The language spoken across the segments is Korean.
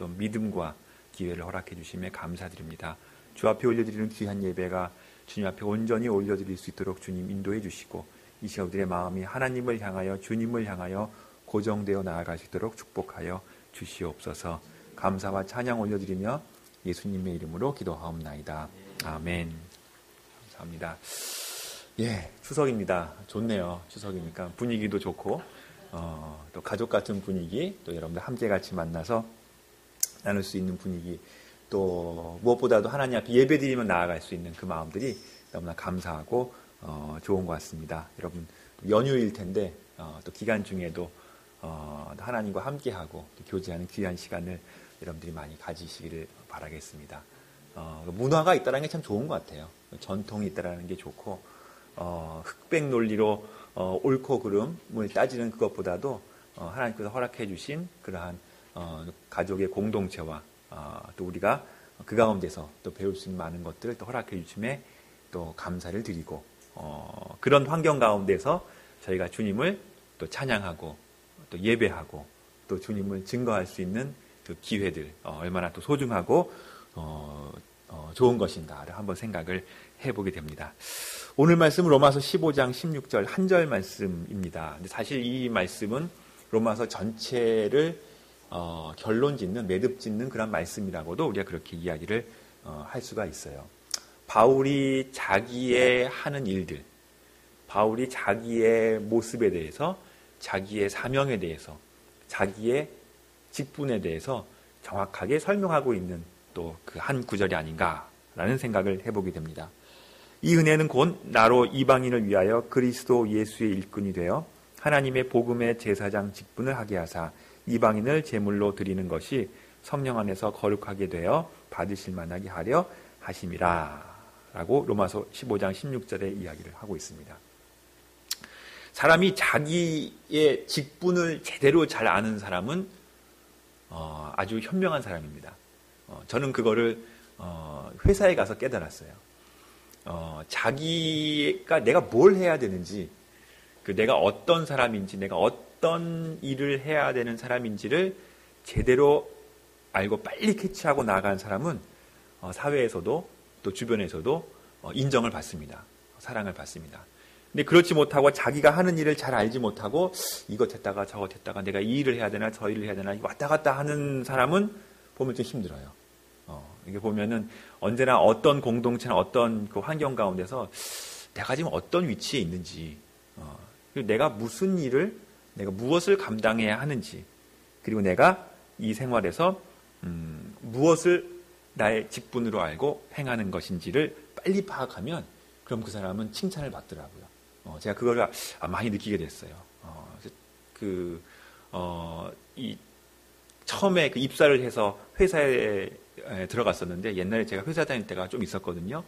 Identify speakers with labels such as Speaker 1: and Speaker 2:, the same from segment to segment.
Speaker 1: 또 믿음과 기회를 허락해 주심에 감사드립니다. 주 앞에 올려드리는 귀한 예배가 주님 앞에 온전히 올려드릴 수 있도록 주님 인도해 주시고 이 시간 우리의 마음이 하나님을 향하여 주님을 향하여 고정되어 나아갈 수 있도록 축복하여 주시옵소서. 감사와 찬양 올려드리며 예수님의 이름으로 기도하옵나이다. 아멘. 감사합니다. 예, 추석입니다. 좋네요. 추석이니까 분위기도 좋고 또 가족 같은 분위기, 또 여러분들 함께 같이 만나서 나눌 수 있는 분위기, 또 무엇보다도 하나님 앞에 예배드리며 나아갈 수 있는 그 마음들이 너무나 감사하고 좋은 것 같습니다. 여러분 연휴일 텐데 또 기간 중에도 하나님과 함께하고 또 교제하는 귀한 시간을 여러분들이 많이 가지시기를 바라겠습니다. 문화가 있다는 게 참 좋은 것 같아요. 전통이 있다는 게 좋고 흑백 논리로 옳고 그름을 따지는 그것보다도 하나님께서 허락해 주신 그러한 가족의 공동체와 또 우리가 그 가운데서 또 배울 수 있는 많은 것들을 또 허락해 주심에 또 감사를 드리고 그런 환경 가운데서 저희가 주님을 또 찬양하고 또 예배하고 또 주님을 증거할 수 있는 그 기회들 얼마나 또 소중하고 좋은 것인가를 한번 생각을 해보게 됩니다. 오늘 말씀은 로마서 15장 16절 한 절 말씀입니다. 근데 사실 이 말씀은 로마서 전체를 결론 짓는, 매듭 짓는 그런 말씀이라고도 우리가 그렇게 이야기를 할 수가 있어요. 바울이 자기의 하는 일들, 바울이 자기의 모습에 대해서, 자기의 사명에 대해서, 자기의 직분에 대해서 정확하게 설명하고 있는 또 그 한 구절이 아닌가라는 생각을 해보게 됩니다. 이 은혜는 곧 나로 이방인을 위하여 그리스도 예수의 일꾼이 되어 하나님의 복음의 제사장 직분을 하게 하사 이방인을 제물로 드리는 것이 성령 안에서 거룩하게 되어 받으실 만하게 하려 하심이라 라고 로마서 15장 16절에 이야기를 하고 있습니다. 사람이 자기의 직분을 제대로 잘 아는 사람은 아주 현명한 사람입니다. 저는 그거를 회사에 가서 깨달았어요. 자기가 내가 뭘 해야 되는지, 내가 어떤 사람인지, 내가 어떤 일을 해야 되는 사람인지를 제대로 알고 빨리 캐치하고 나아간 사람은 사회에서도 또 주변에서도 인정을 받습니다. 사랑을 받습니다. 근데 그렇지 못하고 자기가 하는 일을 잘 알지 못하고 이것 했다가 저것 했다가 내가 이 일을 해야 되나 저 일을 해야 되나 왔다 갔다 하는 사람은 보면 좀 힘들어요. 이게 보면은 언제나 어떤 공동체나 어떤 그 환경 가운데서 내가 지금 어떤 위치에 있는지, 그리고 내가 무슨 일을, 내가 무엇을 감당해야 하는지, 그리고 내가 이 생활에서 무엇을 나의 직분으로 알고 행하는 것인지를 빨리 파악하면 그럼 그 사람은 칭찬을 받더라고요. 제가 그걸 많이 느끼게 됐어요. 처음에 그 입사를 해서 회사에 들어갔었는데 옛날에 제가 회사 다닐 때가 좀 있었거든요.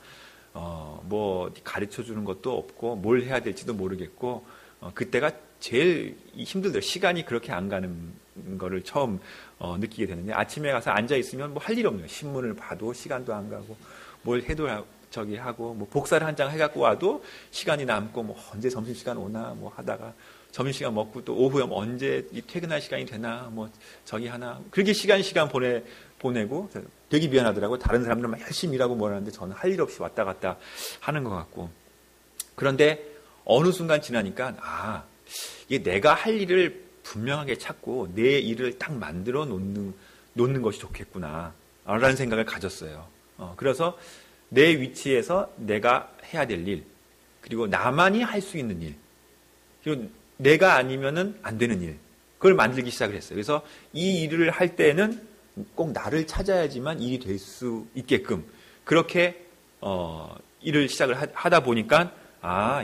Speaker 1: 뭐 가르쳐 주는 것도 없고 뭘 해야 될지도 모르겠고 그때가 제일 힘들더라고요. 시간이 그렇게 안 가는 거를 처음 느끼게 되는데 아침에 가서 앉아 있으면 뭐 할 일 없네요. 신문을 봐도 시간도 안 가고 뭘 해도 저기 하고 뭐 복사를 한 장 해갖고 와도 시간이 남고 뭐 언제 점심시간 오나 뭐 하다가 점심시간 먹고 또 오후에 언제 퇴근할 시간이 되나 뭐 저기 하나 그렇게 시간 보내고 되게 미안하더라고요. 다른 사람들은 막 열심히 일하고 뭘 하는데 저는 할 일 없이 왔다 갔다 하는 것 같고. 그런데 어느 순간 지나니까 이게 내가 할 일을 분명하게 찾고 내 일을 딱 만들어 놓는 것이 좋겠구나 라는 생각을 가졌어요. 그래서 내 위치에서 내가 해야 될 일, 그리고 나만이 할 수 있는 일, 그리고 내가 아니면은 안 되는 일, 그걸 만들기 시작을 했어요. 그래서 이 일을 할 때는 꼭 나를 찾아야지만 일이 될 수 있게끔 그렇게 일을 시작을 하다 보니까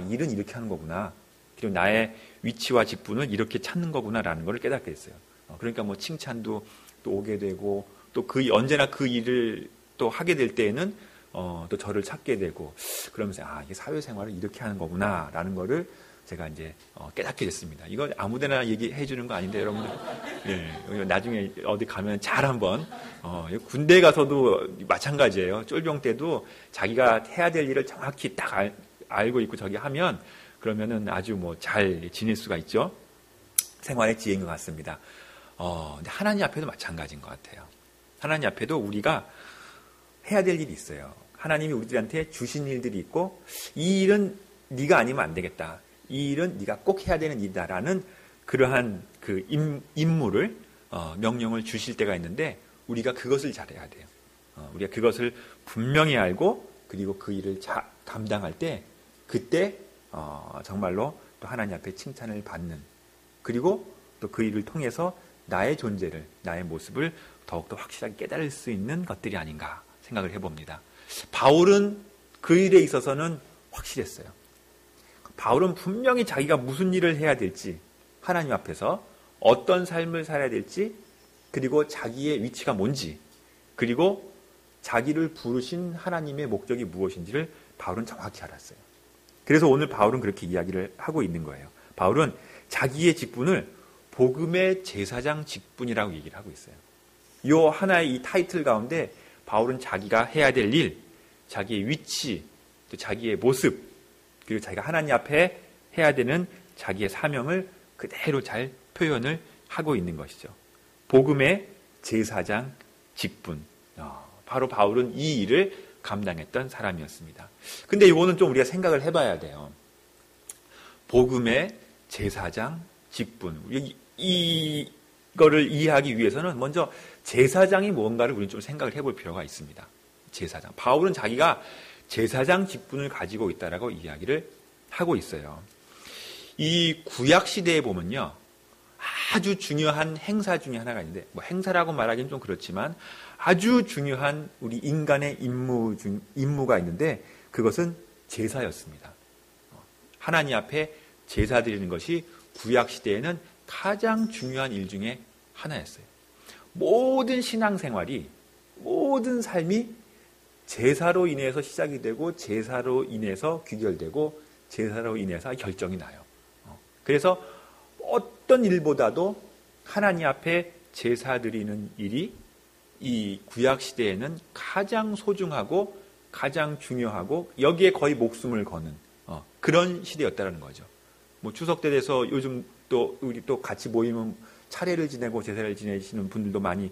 Speaker 1: 일은 이렇게 하는 거구나. 그리고 나의 위치와 직분을 이렇게 찾는 거구나라는 걸 깨닫게 됐어요. 그러니까 뭐 칭찬도 또 오게 되고 또 언제나 그 일을 또 하게 될 때에는 또 저를 찾게 되고 그러면서 이게 사회생활을 이렇게 하는 거구나라는 거를 제가 이제 깨닫게 됐습니다. 이거 아무데나 얘기해 주는 거 아닌데 여러분들 나중에 어디 가면 잘 한번 군대 가서도 마찬가지예요. 쫄병 때도 자기가 해야 될 일을 정확히 딱 알고 있고 저기 하면 그러면은 아주 뭐 잘 지낼 수가 있죠. 생활의 지혜인 것 같습니다. 근데 하나님 앞에도 마찬가지인 것 같아요. 하나님 앞에도 우리가 해야 될 일이 있어요. 하나님이 우리들한테 주신 일들이 있고 이 일은 네가 아니면 안 되겠다. 이 일은 네가 꼭 해야 되는 일이다라는 그러한 그 임무를 명령을 주실 때가 있는데 우리가 그것을 잘해야 돼요. 우리가 그것을 분명히 알고 그리고 그 일을 감당할 때 그때 정말로 또 하나님 앞에 칭찬을 받는 그리고 또 그 일을 통해서 나의 존재를 나의 모습을 더욱더 확실하게 깨달을 수 있는 것들이 아닌가 생각을 해봅니다. 바울은 그 일에 있어서는 확실했어요. 바울은 분명히 자기가 무슨 일을 해야 될지 하나님 앞에서 어떤 삶을 살아야 될지 그리고 자기의 위치가 뭔지 그리고 자기를 부르신 하나님의 목적이 무엇인지를 바울은 정확히 알았어요. 그래서 오늘 바울은 그렇게 이야기를 하고 있는 거예요. 바울은 자기의 직분을 복음의 제사장 직분이라고 얘기를 하고 있어요. 이 하나의 이 타이틀 가운데 바울은 자기가 해야 될 일, 자기의 위치, 또 자기의 모습, 그리고 자기가 하나님 앞에 해야 되는 자기의 사명을 그대로 잘 표현을 하고 있는 것이죠. 복음의 제사장 직분. 바로 바울은 이 일을 감당했던 사람이었습니다. 근데 이거는 좀 우리가 생각을 해봐야 돼요. 복음의 제사장 직분. 이거를 이해하기 위해서는 먼저 제사장이 뭔가를 우리는 좀 생각을 해볼 필요가 있습니다. 제사장. 바울은 자기가 제사장 직분을 가지고 있다라고 이야기를 하고 있어요. 이 구약 시대에 보면요. 아주 중요한 행사 중에 하나가 있는데 뭐 행사라고 말하기는 좀 그렇지만 아주 중요한 우리 인간의 임무가 있는데 그것은 제사였습니다. 하나님 앞에 제사 드리는 것이 구약 시대에는 가장 중요한 일 중에 하나였어요. 모든 신앙생활이 모든 삶이 제사로 인해서 시작이 되고 제사로 인해서 귀결되고 제사로 인해서 결정이 나요. 그래서 어떤 일보다도 하나님 앞에 제사 드리는 일이 이 구약 시대에는 가장 소중하고 가장 중요하고 여기에 거의 목숨을 거는 그런 시대였다는 거죠. 뭐 추석 때 돼서 요즘 또 우리 또 같이 모이면 차례를 지내고 제사를 지내시는 분들도 많이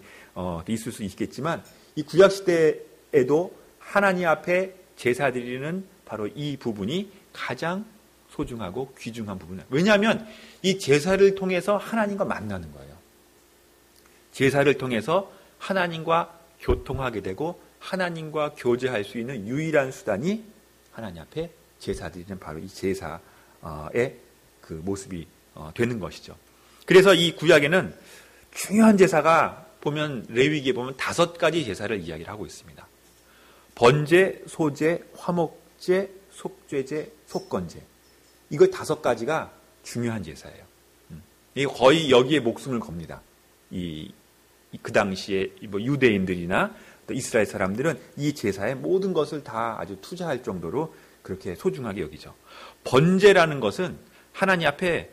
Speaker 1: 있을 수 있겠지만 이 구약 시대에도 하나님 앞에 제사 드리는 바로 이 부분이 가장 소중하고 귀중한 부분이에요. 왜냐하면 이 제사를 통해서 하나님과 만나는 거예요. 제사를 통해서 하나님과 교통하게 되고 하나님과 교제할 수 있는 유일한 수단이 하나님 앞에 제사 드리는 바로 이 제사의 그 모습이 되는 것이죠. 그래서 이 구약에는 중요한 제사가 보면 레위기에 보면 5가지 제사를 이야기를 하고 있습니다. 번제, 소제, 화목제, 속죄제, 속건제. 이거 5가지가 중요한 제사예요. 이게 거의 여기에 목숨을 겁니다. 그 당시에 뭐 유대인들이나 또 이스라엘 사람들은 이 제사에 모든 것을 다 아주 투자할 정도로 그렇게 소중하게 여기죠. 번제라는 것은 하나님 앞에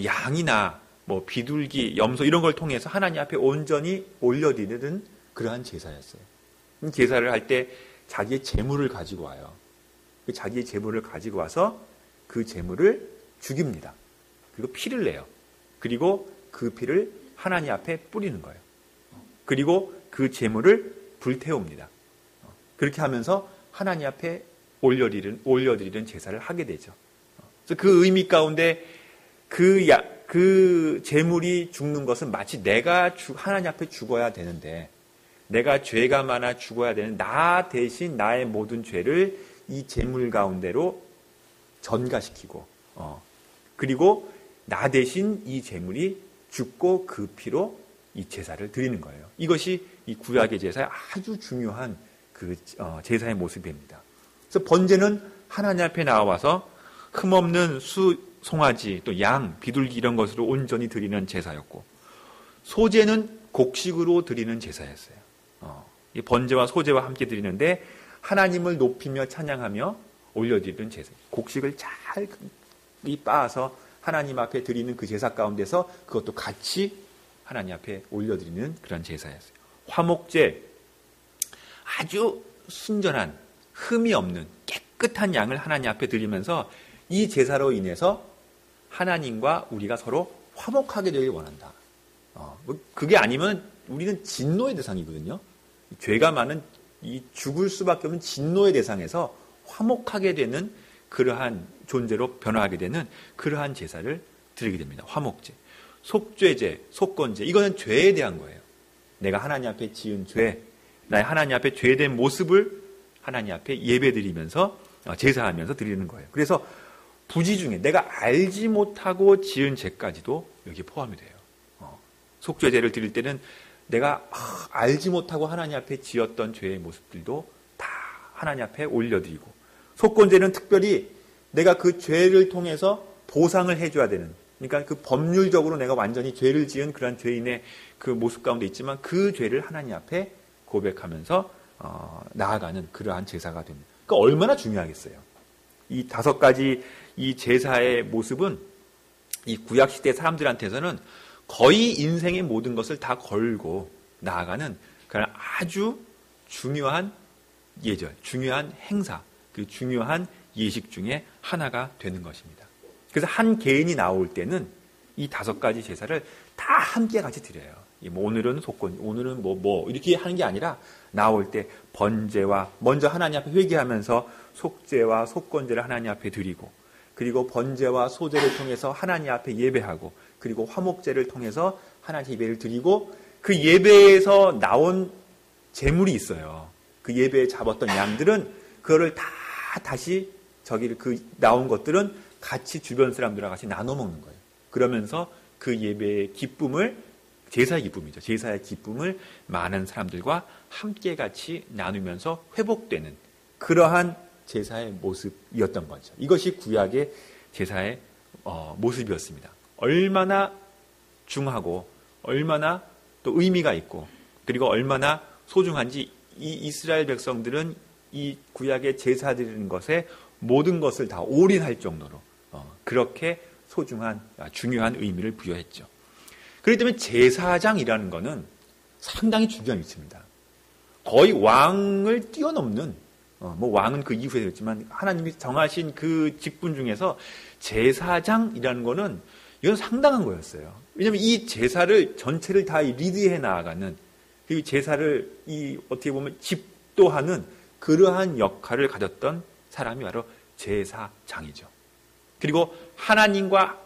Speaker 1: 양이나 뭐 비둘기, 염소 이런 걸 통해서 하나님 앞에 온전히 올려드리는 그러한 제사였어요. 제사를 할 때 자기의 재물을 가지고 와요. 자기의 재물을 가지고 와서 그 재물을 죽입니다. 그리고 피를 내요. 그리고 그 피를 하나님 앞에 뿌리는 거예요. 그리고 그 재물을 불태웁니다. 그렇게 하면서 하나님 앞에 올려드리는 제사를 하게 되죠. 그래서 그 의미 가운데 그 재물이 죽는 것은 마치 내가 하나님 앞에 죽어야 되는데 내가 죄가 많아 죽어야 되는 나 대신 나의 모든 죄를 이 재물 가운데로 전가시키고 그리고 나 대신 이 재물이 죽고 그 피로 이 제사를 드리는 거예요. 이것이 이 구약의 제사의 아주 중요한 그 제사의 모습입니다. 그래서 번제는 하나님 앞에 나와서 흠없는 송아지, 또 양, 비둘기 이런 것으로 온전히 드리는 제사였고 소제는 곡식으로 드리는 제사였어요. 이 번제와 소제와 함께 드리는데 하나님을 높이며 찬양하며 올려드리는 제사. 곡식을 잘 빻아서 하나님 앞에 드리는 그 제사 가운데서 그것도 같이 하나님 앞에 올려드리는 그런 제사였어요. 화목제, 아주 순전한 흠이 없는 깨끗한 양을 하나님 앞에 드리면서 이 제사로 인해서 하나님과 우리가 서로 화목하게 되길 원한다. 그게 아니면 우리는 진노의 대상이거든요. 죄가 많은 이 죽을 수밖에 없는 진노의 대상에서 화목하게 되는 그러한 존재로 변화하게 되는 그러한 제사를 드리게 됩니다. 화목제, 속죄제, 속건제. 이거는 죄에 대한 거예요. 내가 하나님 앞에 지은 죄, 나의 하나님 앞에 죄된 모습을 하나님 앞에 예배드리면서 제사하면서 드리는 거예요. 그래서 부지 중에 내가 알지 못하고 지은 죄까지도 여기 포함이 돼요. 속죄제를 드릴 때는 내가 알지 못하고 하나님 앞에 지었던 죄의 모습들도 다 하나님 앞에 올려드리고, 속건제는 특별히 내가 그 죄를 통해서 보상을 해줘야 되는, 그러니까 그 법률적으로 내가 완전히 죄를 지은 그런 죄인의 그 모습 가운데 있지만 그 죄를 하나님 앞에 고백하면서 나아가는 그러한 제사가 됩니다. 그러니까 얼마나 중요하겠어요. 이 5가지 이 제사의 모습은 이 구약시대 사람들한테서는 거의 인생의 모든 것을 다 걸고 나아가는 그런 아주 중요한 예절, 중요한 행사, 그 중요한 예식 중에 하나가 되는 것입니다. 그래서 한 개인이 나올 때는 이 5가지 제사를 다 함께 같이 드려요. 뭐 오늘은 속건, 오늘은 뭐 이렇게 하는 게 아니라 나올 때 번제와 먼저 하나님 앞에 회개하면서 속죄와 속건제를 하나님 앞에 드리고, 그리고 번제와 소제를 통해서 하나님 앞에 예배하고, 그리고 화목제를 통해서 하나님 예배를 드리고, 그 예배에서 나온 제물이 있어요. 그 예배에 잡았던 양들은 그거를 다 다시 그 나온 것들은 같이 주변 사람들과 같이 나눠 먹는 거예요. 그러면서 그 예배의 기쁨을, 제사의 기쁨이죠. 제사의 기쁨을 많은 사람들과 함께 같이 나누면서 회복되는 그러한 제사의 모습이었던 거죠. 이것이 구약의 제사의 모습이었습니다. 얼마나 중하고 얼마나 또 의미가 있고 그리고 얼마나 소중한지 이 이스라엘 백성들은 이 구약의 제사 드리는 것에 모든 것을 다 올인할 정도로 그렇게 소중한 중요한 의미를 부여했죠. 그렇기 때문에 제사장이라는 것은 상당히 중요한 위치입니다. 거의 왕을 뛰어넘는, 뭐 왕은 그 이후에 됐지만 하나님이 정하신 그 직분 중에서 제사장이라는 것은 이건 상당한 거였어요. 왜냐하면 이 제사를 전체를 다 리드해 나아가는, 그리고 제사를 어떻게 보면 집도하는 그러한 역할을 가졌던 사람이 바로 제사장이죠. 그리고 하나님과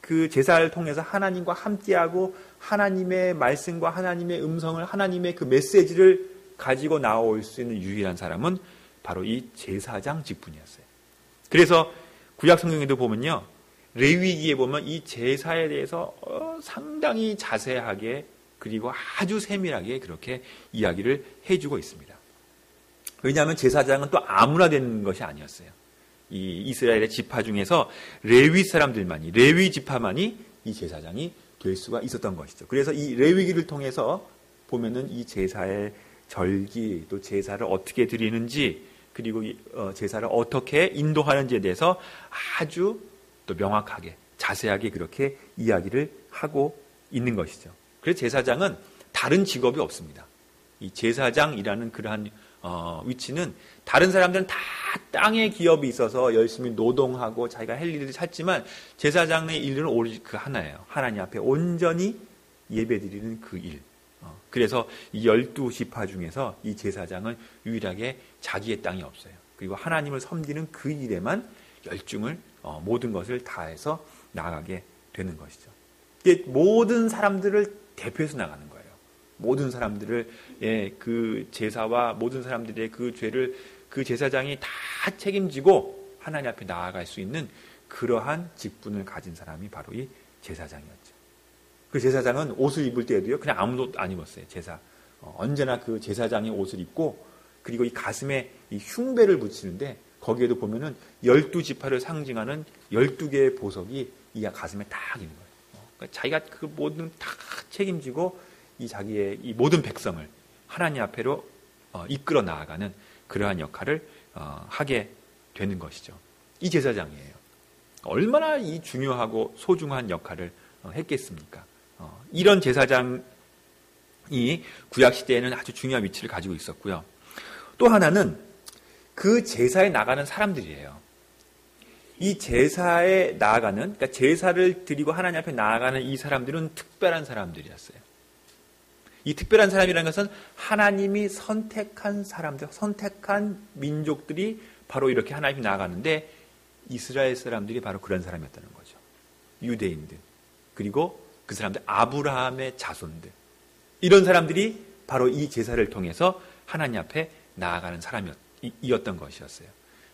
Speaker 1: 그 제사를 통해서 하나님과 함께하고 하나님의 말씀과 하나님의 음성을, 하나님의 그 메시지를 가지고 나올 수 있는 유일한 사람은 바로 이 제사장 직분이었어요. 그래서 구약 성경에도 보면요, 레위기에 보면 이 제사에 대해서 상당히 자세하게 그리고 아주 세밀하게 그렇게 이야기를 해주고 있습니다. 왜냐하면 제사장은 또 아무나 되는 것이 아니었어요. 이 이스라엘의 지파 중에서 레위 사람들만이, 레위 지파만이 이 제사장이 될 수가 있었던 것이죠. 그래서 이 레위기를 통해서 보면은 이 제사의 절기, 또 제사를 어떻게 드리는지, 그리고 제사를 어떻게 인도하는지에 대해서 아주 또 명확하게, 자세하게 그렇게 이야기를 하고 있는 것이죠. 그래서 제사장은 다른 직업이 없습니다. 이 제사장이라는 그러한 위치는 다른 사람들은 다 땅에 기업이 있어서 열심히 노동하고 자기가 할 일을 찾지만 제사장의 일은 오로지 그 하나예요. 하나님 앞에 온전히 예배드리는 그 일. 그래서 이 12지파 중에서 이 제사장은 유일하게 자기의 땅이 없어요. 그리고 하나님을 섬기는 그 일에만 열중을 모든 것을 다해서 나아가게 되는 것이죠. 이게 모든 사람들을 대표해서 나가는 거예요. 모든 사람들을 그 제사와 모든 사람들의 그 죄를 그 제사장이 다 책임지고 하나님 앞에 나아갈 수 있는 그러한 직분을 가진 사람이 바로 이 제사장이었죠. 그 제사장은 옷을 입을 때에도요, 그냥 아무 옷 안 입었어요. 언제나 그 제사장의 옷을 입고, 그리고 이 가슴에 이 흉배를 붙이는데 거기에도 보면은 12지파를 상징하는 12개의 보석이 이 가슴에 딱 있는 거예요. 그러니까 자기가 그 모든 다 책임지고 이 자기의 이 모든 백성을 하나님 앞에로 이끌어 나아가는 그러한 역할을 하게 되는 것이죠. 이 제사장이에요. 얼마나 이 중요하고 소중한 역할을 했겠습니까? 이런 제사장이 구약 시대에는 아주 중요한 위치를 가지고 있었고요. 또 하나는 그 제사에 나가는 사람들이에요. 이 제사에 나아가는, 그러니까 제사를 드리고 하나님 앞에 나아가는 이 사람들은 특별한 사람들이었어요. 이 특별한 사람이라는 것은 하나님이 선택한 사람들, 선택한 민족들이 바로 이렇게 하나님이 나아가는데 이스라엘 사람들이 바로 그런 사람이었다는 거죠. 유대인들, 그리고 그 사람들 아브라함의 자손들, 이런 사람들이 바로 이 제사를 통해서 하나님 앞에 나아가는 사람이었던 것이었어요.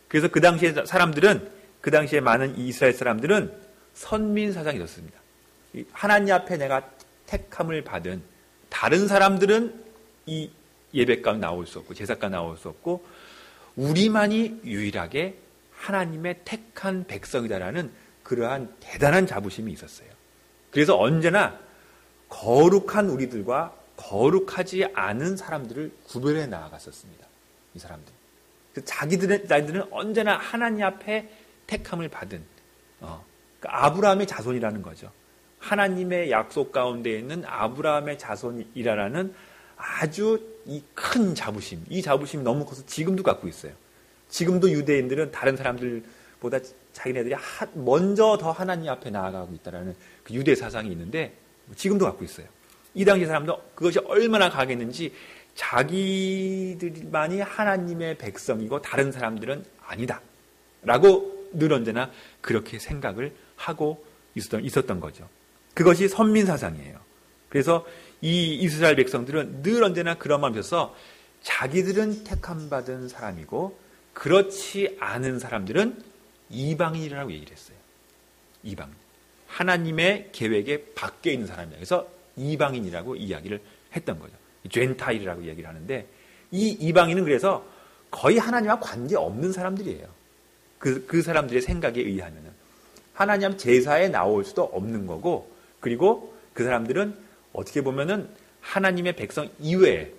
Speaker 1: 그래서 그 당시에 사람들은, 그 당시에 많은 이스라엘 사람들은 선민 사상이 있었습니다. 하나님 앞에 내가 택함을 받은 다른 사람들은 이 예배가 나올 수 없고 제사가 나올 수 없고 우리만이 유일하게 하나님의 택한 백성이다라는 그러한 대단한 자부심이 있었어요. 그래서 언제나 거룩한 우리들과 거룩하지 않은 사람들을 구별해 나아갔었습니다. 이 사람들. 자기들은 언제나 하나님 앞에 택함을 받은 그러니까 아브라함의 자손이라는 거죠. 하나님의 약속 가운데 있는 아브라함의 자손이라는 아주 이 큰 자부심, 이 자부심이 너무 커서 지금도 갖고 있어요. 지금도 유대인들은 다른 사람들보다 자기네들이 먼저 더 하나님 앞에 나아가고 있다라는 그 유대 사상이 있는데 지금도 갖고 있어요. 이 당시 사람도 그것이 얼마나 강했는지 자기들만이 하나님의 백성이고 다른 사람들은 아니다 라고 늘 언제나 그렇게 생각을 하고 있었던 거죠. 그것이 선민사상이에요. 그래서 이 이스라엘 백성들은 늘 언제나 그런 마음이 있어서 자기들은 택함받은 사람이고 그렇지 않은 사람들은 이방인이라고 얘기를 했어요. 이방인. 하나님의 계획에 밖에 있는 사람이에요. 그래서 이방인이라고 이야기를 했던 거죠. 젠타일이라고 얘기를 하는데 이 이방인은 그래서 거의 하나님과 관계없는 사람들이에요. 그 사람들의 생각에 의하면은 하나님 제사에 나올 수도 없는 거고 그리고 그 사람들은 어떻게 보면은 하나님의 백성 이외에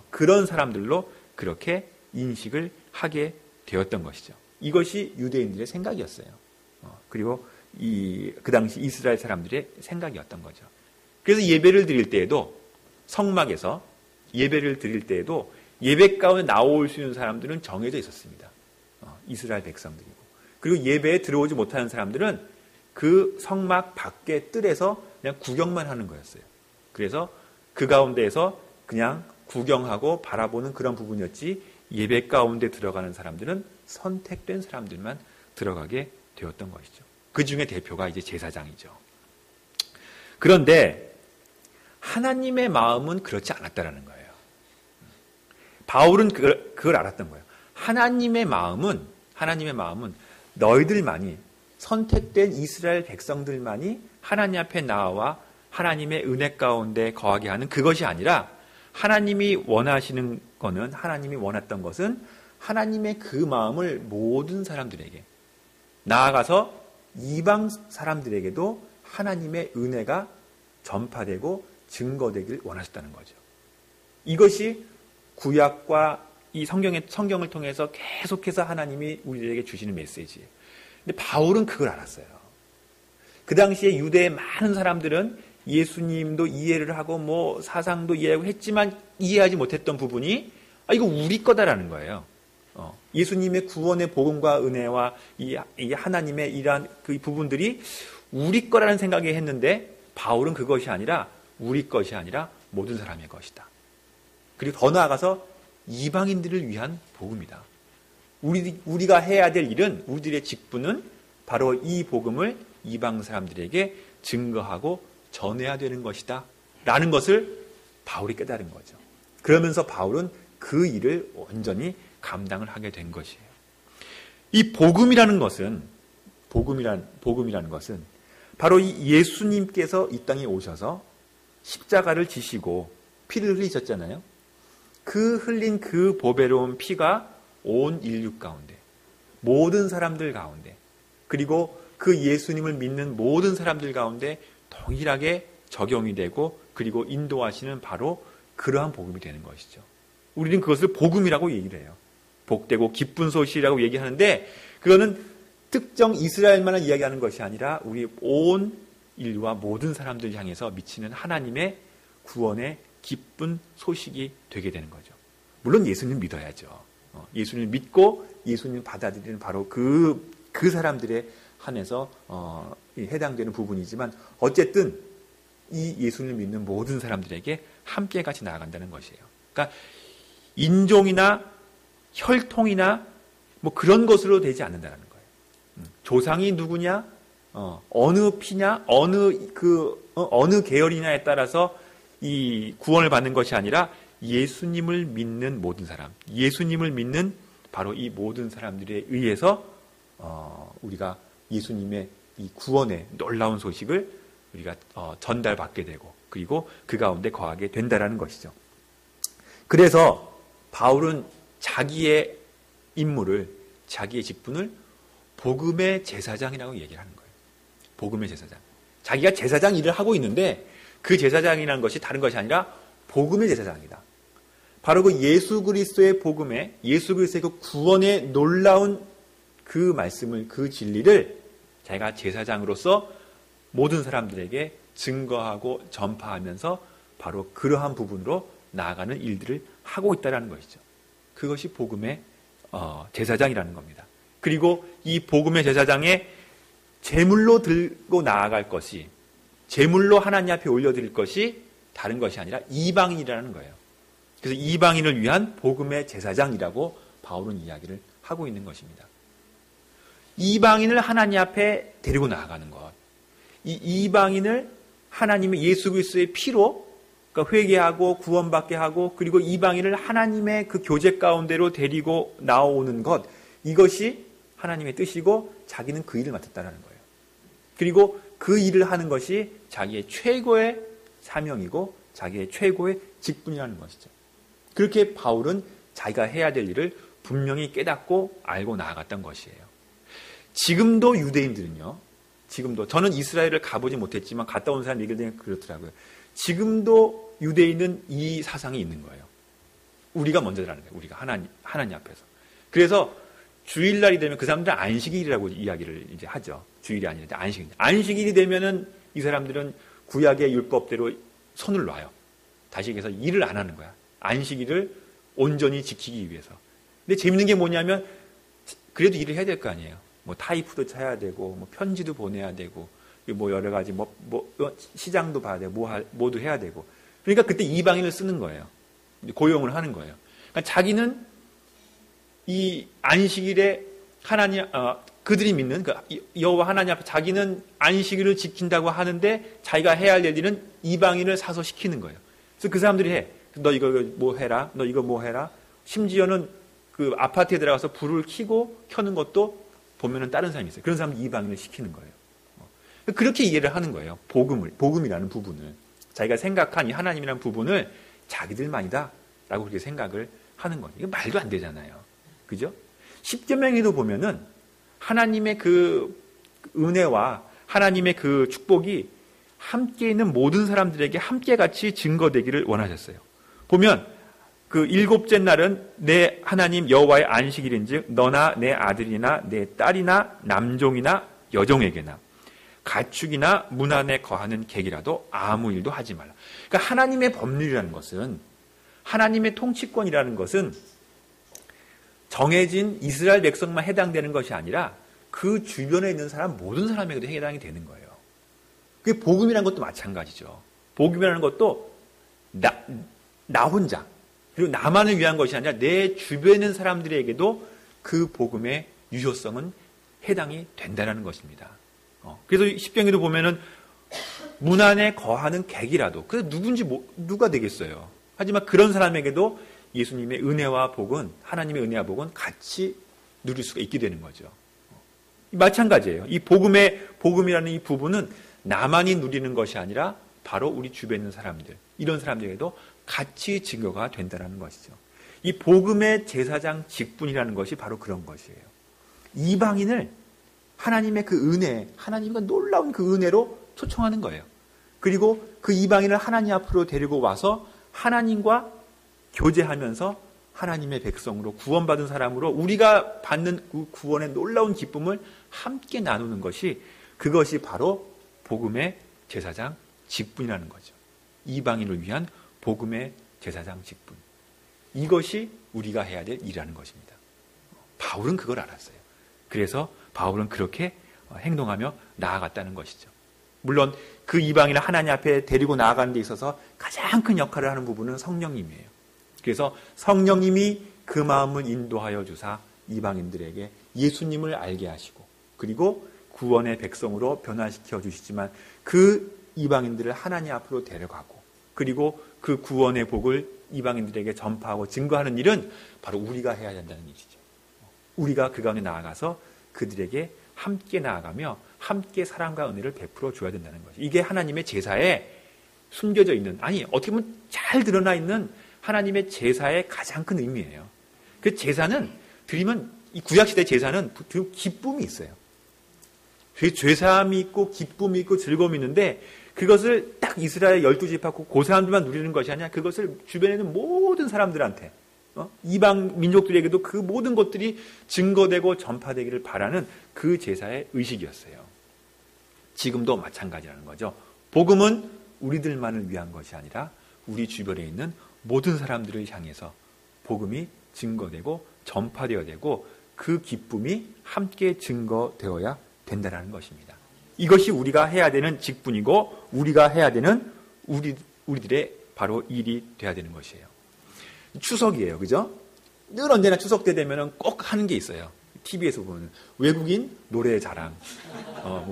Speaker 1: 그런 사람들로 그렇게 인식을 하게 되었던 것이죠. 이것이 유대인들의 생각이었어요. 그리고 그 당시 이스라엘 사람들의 생각이었던 거죠. 그래서 예배를 드릴 때에도 성막에서 예배를 드릴 때에도 예배 가운데 나올 수 있는 사람들은 정해져 있었습니다. 이스라엘 백성들이고 그리고 예배에 들어오지 못하는 사람들은 그 성막 밖의 뜰에서 그냥 구경만 하는 거였어요. 그래서 그 가운데에서 그냥 구경하고 바라보는 그런 부분이었지 예배 가운데 들어가는 사람들은 선택된 사람들만 들어가게 되었던 것이죠. 그 중에 대표가 이제 제사장이죠. 그런데 하나님의 마음은 그렇지 않았다라는 거예요. 바울은 그걸 알았던 거예요. 하나님의 마음은 너희들만이 선택된 이스라엘 백성들만이 하나님 앞에 나와 하나님의 은혜 가운데 거하게 하는 그것이 아니라 하나님이 원하시는 거는 하나님이 원했던 것은 하나님의 그 마음을 모든 사람들에게 나아가서 이방 사람들에게도 하나님의 은혜가 전파되고 증거되길 원하셨다는 거죠. 이것이 구약과 이 성경을 통해서 계속해서 하나님이 우리에게 주시는 메시지예요. 근데 바울은 그걸 알았어요. 그 당시에 유대의 많은 사람들은 예수님도 이해를 하고 뭐 사상도 이해하고 했지만 이해하지 못했던 부분이 이거 우리 거다라는 거예요. 예수님의 구원의 복음과 은혜와 이 하나님의 이러한 그 부분들이 우리 거라는 생각이 했는데 바울은 그것이 아니라 우리 것이 아니라 모든 사람의 것이다. 그리고 더 나아가서 이방인들을 위한 복음이다. 우리가 해야 될 일은 우리들의 직분은 바로 이 복음을 이방 사람들에게 증거하고 전해야 되는 것이다. 라는 것을 바울이 깨달은 거죠. 그러면서 바울은 그 일을 온전히 감당을 하게 된 것이에요. 이 복음이라는 것은 바로 이 예수님께서 이 땅에 오셔서 십자가를 지시고 피를 흘리셨잖아요. 그 흘린 그 보배로운 피가 온 인류 가운데, 모든 사람들 가운데, 그리고 그 예수님을 믿는 모든 사람들 가운데 동일하게 적용이 되고 그리고 인도하시는 바로 그러한 복음이 되는 것이죠. 우리는 그것을 복음이라고 얘기를 해요. 복되고 기쁜 소식이라고 얘기하는데 그거는 특정 이스라엘만을 이야기하는 것이 아니라 우리 온 인류와 모든 사람들 향해서 미치는 하나님의 구원의 기쁜 소식이 되게 되는 거죠. 물론 예수님 믿어야죠. 예수님을 믿고 예수님을 받아들이는 바로 그 사람들에 한해서 해당되는 부분이지만 어쨌든 이 예수님을 믿는 모든 사람들에게 함께 같이 나아간다는 것이에요. 그러니까 인종이나 혈통이나 뭐 그런 것으로 되지 않는다는 거예요. 조상이 누구냐, 어느 피냐, 어느 계열이냐에 따라서 이 구원을 받는 것이 아니라 예수님을 믿는 모든 사람, 예수님을 믿는 바로 이 모든 사람들에 의해서 우리가 예수님의 이 구원의 놀라운 소식을 우리가 전달받게 되고 그리고 그 가운데 거하게 된다라는 것이죠. 그래서 바울은 자기의 임무를, 자기의 직분을 복음의 제사장이라고 얘기를 하는 거예요. 복음의 제사장. 자기가 제사장 일을 하고 있는데 그 제사장이라는 것이 다른 것이 아니라 복음의 제사장이다. 바로 그 예수 그리스도의 복음에, 예수 그리스도의 그 구원의 놀라운 그 말씀을, 그 진리를 자기가 제사장으로서 모든 사람들에게 증거하고 전파하면서 바로 그러한 부분으로 나아가는 일들을 하고 있다는 것이죠. 그것이 복음의 제사장이라는 겁니다. 그리고 이 복음의 제사장의 제물로 들고 나아갈 것이, 제물로 하나님 앞에 올려드릴 것이 다른 것이 아니라 이방인이라는 거예요. 그래서 이방인을 위한 복음의 제사장이라고 바울은 이야기를 하고 있는 것입니다. 이방인을 하나님 앞에 데리고 나아가는 것. 이 이방인을 하나님의 예수 그리스도의 피로, 그러니까 회개하고 구원받게 하고 그리고 이방인을 하나님의 그 교제 가운데로 데리고 나오는 것, 이것이 하나님의 뜻이고 자기는 그 일을 맡았다는 거예요. 그리고 그 일을 하는 것이 자기의 최고의 사명이고 자기의 최고의 직분이라는 것이죠. 그렇게 바울은 자기가 해야 될 일을 분명히 깨닫고 알고 나아갔던 것이에요. 지금도 유대인들은요, 지금도, 저는 이스라엘을 가보지 못했지만 갔다 온 사람 얘기를 들으면 그렇더라고요. 지금도 유대인은 이 사상이 있는 거예요. 우리가 먼저라는 거예요. 우리가 하나님 앞에서. 그래서 주일날이 되면 그 사람들은 안식일이라고 이야기를 이제 하죠. 주일이 아니라 안식일. 안식일이 되면은 이 사람들은 구약의 율법대로 손을 놔요. 다시 얘기해서 일을 안 하는 거야. 안식일을 온전히 지키기 위해서. 근데 재밌는 게 뭐냐면 그래도 일을 해야 될 거 아니에요. 뭐 타이프도 쳐야 되고, 뭐 편지도 보내야 되고, 뭐 여러 가지 시장도 봐야 되고, 뭐도 해야 되고. 그러니까 그때 이방인을 쓰는 거예요. 고용을 하는 거예요. 그러니까 자기는 이 안식일에 하나님, 그들이 믿는 그 여호와 하나님 앞에 자기는 안식일을 지킨다고 하는데 자기가 해야 할 일은 이방인을 사서 시키는 거예요. 그래서 그 사람들이 해. 너 이거 뭐 해라. 너 이거 뭐 해라. 심지어는 그 아파트에 들어가서 불을 켜는 것도 보면은 다른 사람이 있어요. 그런 사람은 이방인을 시키는 거예요. 그렇게 이해를 하는 거예요. 복음이라는 부분을. 자기가 생각한 이 하나님이라는 부분을 자기들만이다 라고 그렇게 생각을 하는 거예요. 이거 말도 안 되잖아요. 그죠? 십계명에도 보면은 하나님의 그 은혜와 하나님의 그 축복이 함께 있는 모든 사람들에게 함께 같이 증거되기를 원하셨어요. 보면 그 일곱째 날은 내 하나님 여호와의 안식일인즉 너나 내 아들이나 내 딸이나 남종이나 여종에게나 가축이나 문 안에 거하는 객이라도 아무 일도 하지 말라. 그러니까 하나님의 법률이라는 것은, 하나님의 통치권이라는 것은 정해진 이스라엘 백성만 해당되는 것이 아니라 그 주변에 있는 사람, 모든 사람에게도 해당이 되는 거예요. 그게 복음이라는 것도 마찬가지죠. 복음이라는 것도 나 혼자, 그리고 나만을 위한 것이 아니라 내 주변에 있는 사람들에게도 그 복음의 유효성은 해당이 된다는 것입니다. 그래서 십계명에도 보면은 문 안에 거하는 객이라도, 그 누가 되겠어요. 하지만 그런 사람에게도 예수님의 은혜와 복은, 하나님의 은혜와 복은 같이 누릴 수가 있게 되는 거죠. 마찬가지예요. 이 복음이라는 이 부분은 나만이 누리는 것이 아니라 바로 우리 주변에 있는 사람들, 이런 사람들에게도 같이 증거가 된다는 것이죠. 이 복음의 제사장 직분이라는 것이 바로 그런 것이에요. 이방인을 하나님의 그 은혜, 하나님과 놀라운 그 은혜로 초청하는 거예요. 그리고 그 이방인을 하나님 앞으로 데리고 와서 하나님과 교제하면서 하나님의 백성으로 구원받은 사람으로 우리가 받는 그 구원의 놀라운 기쁨을 함께 나누는 것이, 그것이 바로 복음의 제사장 직분이라는 거죠. 이방인을 위한 복음의 제사장 직분. 이것이 우리가 해야 될 일이라는 것입니다. 바울은 그걸 알았어요. 그래서 바울은 그렇게 행동하며 나아갔다는 것이죠. 물론 그 이방인을 하나님 앞에 데리고 나아가는 데 있어서 가장 큰 역할을 하는 부분은 성령님이에요. 그래서 성령님이 그 마음을 인도하여 주사 이방인들에게 예수님을 알게 하시고 그리고 구원의 백성으로 변화시켜 주시지만 그 이방인들을 하나님 앞으로 데려가고 그리고 그 구원의 복을 이방인들에게 전파하고 증거하는 일은 바로 우리가 해야 된다는 일이죠. 우리가 그 가운데 나아가서 그들에게 함께 나아가며 함께 사랑과 은혜를 베풀어 줘야 된다는 거죠. 이게 하나님의 제사에 숨겨져 있는, 아니 어떻게 보면 잘 드러나 있는 하나님의 제사의 가장 큰 의미예요. 그 제사는 드리면 이 구약시대 제사는 기쁨이 있어요. 죄사함이 있고 기쁨이 있고 즐거움이 있는데 그것을 딱 이스라엘 12지파 그 사람들만 누리는 것이 아니라 그것을 주변에 있는 모든 사람들한테 이방 민족들에게도 그 모든 것들이 증거되고 전파되기를 바라는 그 제사의 의식이었어요. 지금도 마찬가지라는 거죠. 복음은 우리들만을 위한 것이 아니라 우리 주변에 있는 모든 사람들을 향해서 복음이 증거되고 전파되어야 되고 그 기쁨이 함께 증거되어야 된다는 것입니다. 이것이 우리가 해야 되는 직분이고 우리가 해야 되는 우리들의 바로 일이 돼야 되는 것이에요. 추석이에요. 그죠? 늘 언제나 추석 때 되면 꼭 하는 게 있어요. TV에서 보면 외국인 노래 자랑,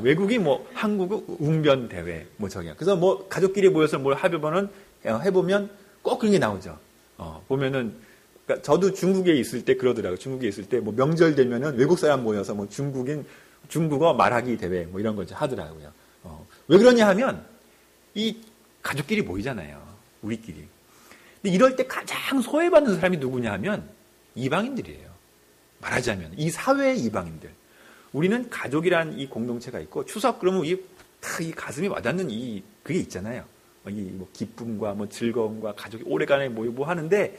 Speaker 1: 외국인 한국 웅변 대회, 저기야. 그래서 가족끼리 모여서 뭘 해보면 꼭 그런 게 나오죠. 보면은, 그러니까 저도 중국에 있을 때 그러더라고요. 중국에 있을 때 명절 되면은 외국 사람 모여서 중국어 말하기 대회 이런 거 하더라고요. 왜 그러냐 하면 이 가족끼리 모이잖아요. 우리끼리. 근데 이럴 때 가장 소외받는 사람이 누구냐 하면 이방인들이에요. 말하자면 이 사회의 이방인들. 우리는 가족이란 이 공동체가 있고 추석 그러면 이 가슴이 와닿는 그게 있잖아요. 기쁨과 즐거움과 가족이 오래간에 모이고 하는데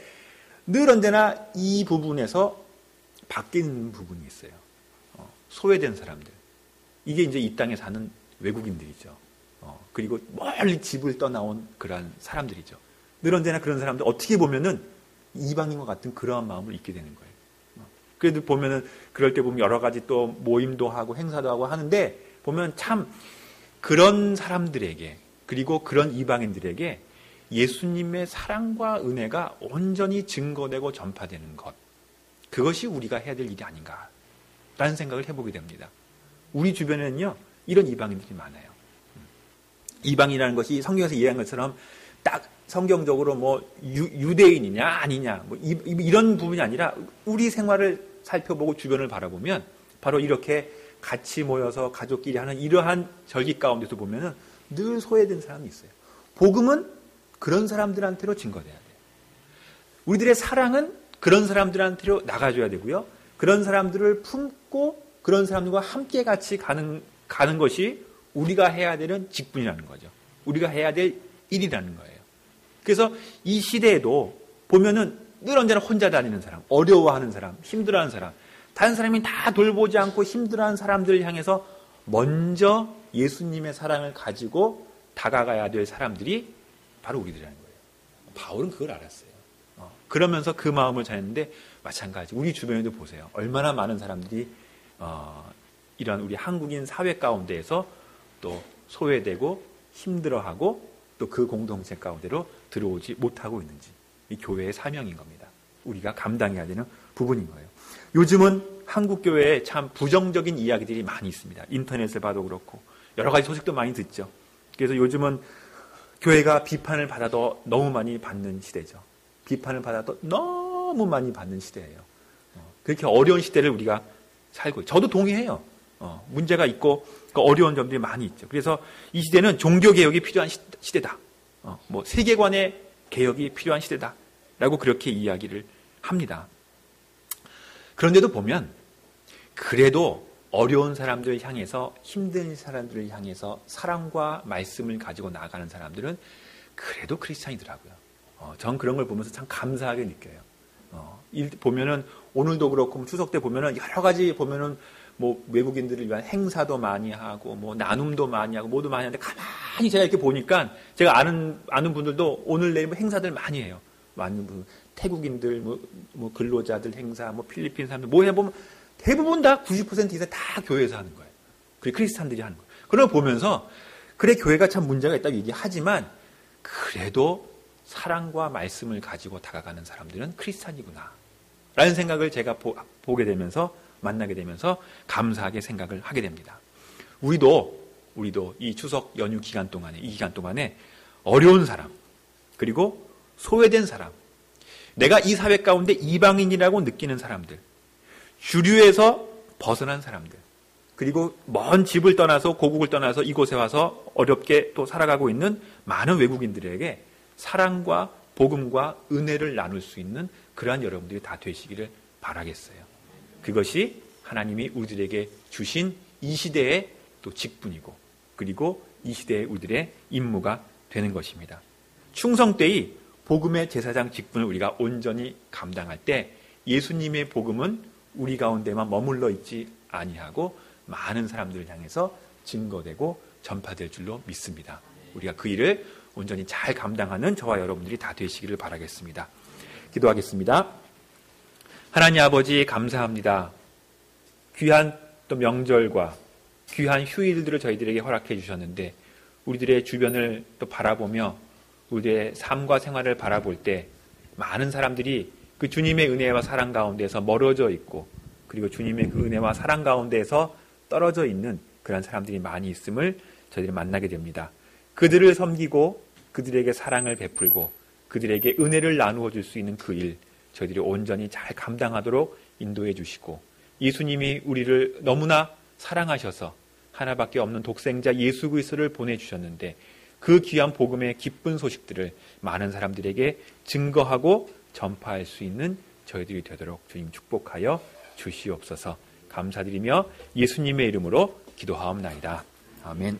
Speaker 1: 늘 언제나 이 부분에서 바뀌는 부분이 있어요. 소외된 사람들. 이게 이제 이 땅에 사는 외국인들이죠. 그리고 멀리 집을 떠나온 그런 사람들이죠. 늘 언제나 그런 사람들 어떻게 보면은 이방인과 같은 그러한 마음을 잊게 되는 거예요. 그래도 보면은 그럴 때 보면 여러 가지 또 모임도 하고 행사도 하고 하는데 보면 참 그런 사람들에게 그리고 그런 이방인들에게 예수님의 사랑과 은혜가 온전히 증거되고 전파되는 것. 그것이 우리가 해야 될 일이 아닌가라는 생각을 해보게 됩니다. 우리 주변에는요, 이런 이방인들이 많아요. 이방이라는 것이 성경에서 이해한 것처럼 딱 성경적으로 유대인이냐 아니냐 이런 부분이 아니라 우리 생활을 살펴보고 주변을 바라보면 바로 이렇게 같이 모여서 가족끼리 하는 이러한 절기 가운데서 보면은 늘 소외된 사람이 있어요. 복음은 그런 사람들한테로 증거돼야 돼요. 우리들의 사랑은 그런 사람들한테로 나가줘야 되고요. 그런 사람들을 품고 그런 사람들과 함께 같이 가는 것이 우리가 해야 되는 직분이라는 거죠. 우리가 해야 될 일이라는 거예요. 그래서 이 시대에도 보면은 늘 언제나 혼자 다니는 사람, 어려워하는 사람, 힘들어하는 사람, 다른 사람이 다 돌보지 않고 힘들어하는 사람들을 향해서 먼저 예수님의 사랑을 가지고 다가가야 될 사람들이 바로 우리들이라는 거예요. 바울은 그걸 알았어요. 그러면서 그 마음을 전했는데 마찬가지 우리 주변에도 보세요. 얼마나 많은 사람들이 이런 우리 한국인 사회 가운데에서 또 소외되고 힘들어하고 또 그 공동체 가운데로 들어오지 못하고 있는지 이 교회의 사명인 겁니다. 우리가 감당해야 되는 부분인 거예요. 요즘은 한국 교회에 참 부정적인 이야기들이 많이 있습니다. 인터넷을 봐도 그렇고 여러 가지 소식도 많이 듣죠. 그래서 요즘은 교회가 비판을 받아도 너무 많이 받는 시대죠. 비판을 받아도 너무 많이 받는 시대예요. 그렇게 어려운 시대를 우리가 살고 있어요. 저도 동의해요. 문제가 있고 어려운 점들이 많이 있죠. 그래서 이 시대는 종교개혁이 필요한 시대다. 세계관의 개혁이 필요한 시대다라고 그렇게 이야기를 합니다. 그런데도 보면 그래도 어려운 사람들을 향해서 힘든 사람들을 향해서 사랑과 말씀을 가지고 나아가는 사람들은 그래도 크리스찬이더라고요. 전 그런 걸 보면서 참 감사하게 느껴요. 보면은 오늘도 그렇고 추석 때 보면은 여러 가지 보면은 외국인들을 위한 행사도 많이 하고 나눔도 많이 하고 모두 많이 하는데 가만히 제가 이렇게 보니까 제가 아는 분들도 오늘 내일 행사들 많이 해요. 많은 분 태국인들 근로자들 행사 필리핀 사람들 해보면 대부분 다 90% 이상 다 교회에서 하는 거예요. 그리고 크리스찬들이 하는 거예요. 그걸 보면서 그래, 교회가 참 문제가 있다고 얘기하지만 그래도 사랑과 말씀을 가지고 다가가는 사람들은 크리스찬이구나 라는 생각을 제가 보게 되면서, 만나게 되면서 감사하게 생각을 하게 됩니다. 우리도 이 추석 연휴 기간 동안에 어려운 사람, 그리고 소외된 사람, 내가 이 사회 가운데 이방인이라고 느끼는 사람들, 주류에서 벗어난 사람들, 그리고 먼 집을 떠나서, 고국을 떠나서 이곳에 와서 어렵게 또 살아가고 있는 많은 외국인들에게 사랑과 복음과 은혜를 나눌 수 있는 그러한 여러분들이 다 되시기를 바라겠어요. 그것이 하나님이 우리들에게 주신 이 시대의 또 직분이고, 그리고 이 시대의 우리들의 임무가 되는 것입니다. 충성 때의 복음의 제사장 직분을 우리가 온전히 감당할 때 예수님의 복음은 우리 가운데만 머물러 있지 아니하고 많은 사람들을 향해서 증거되고 전파될 줄로 믿습니다. 우리가 그 일을 온전히 잘 감당하는 저와 여러분들이 다 되시기를 바라겠습니다. 기도하겠습니다. 하나님 아버지, 감사합니다. 귀한 또 명절과 귀한 휴일들을 저희들에게 허락해 주셨는데, 우리들의 주변을 또 바라보며 우리의 삶과 생활을 바라볼 때 많은 사람들이 그 주님의 은혜와 사랑 가운데서 멀어져 있고, 그리고 주님의 그 은혜와 사랑 가운데서 떨어져 있는 그런 사람들이 많이 있음을 저희들이 만나게 됩니다. 그들을 섬기고 그들에게 사랑을 베풀고 그들에게 은혜를 나누어 줄 수 있는 그 일, 저희들이 온전히 잘 감당하도록 인도해 주시고, 예수님이 우리를 너무나 사랑하셔서 하나밖에 없는 독생자 예수 그리스도를 보내주셨는데, 그 귀한 복음의 기쁜 소식들을 많은 사람들에게 증거하고 전파할 수 있는 저희들이 되도록 주님 축복하여 주시옵소서. 감사드리며 예수님의 이름으로 기도하옵나이다. 아멘.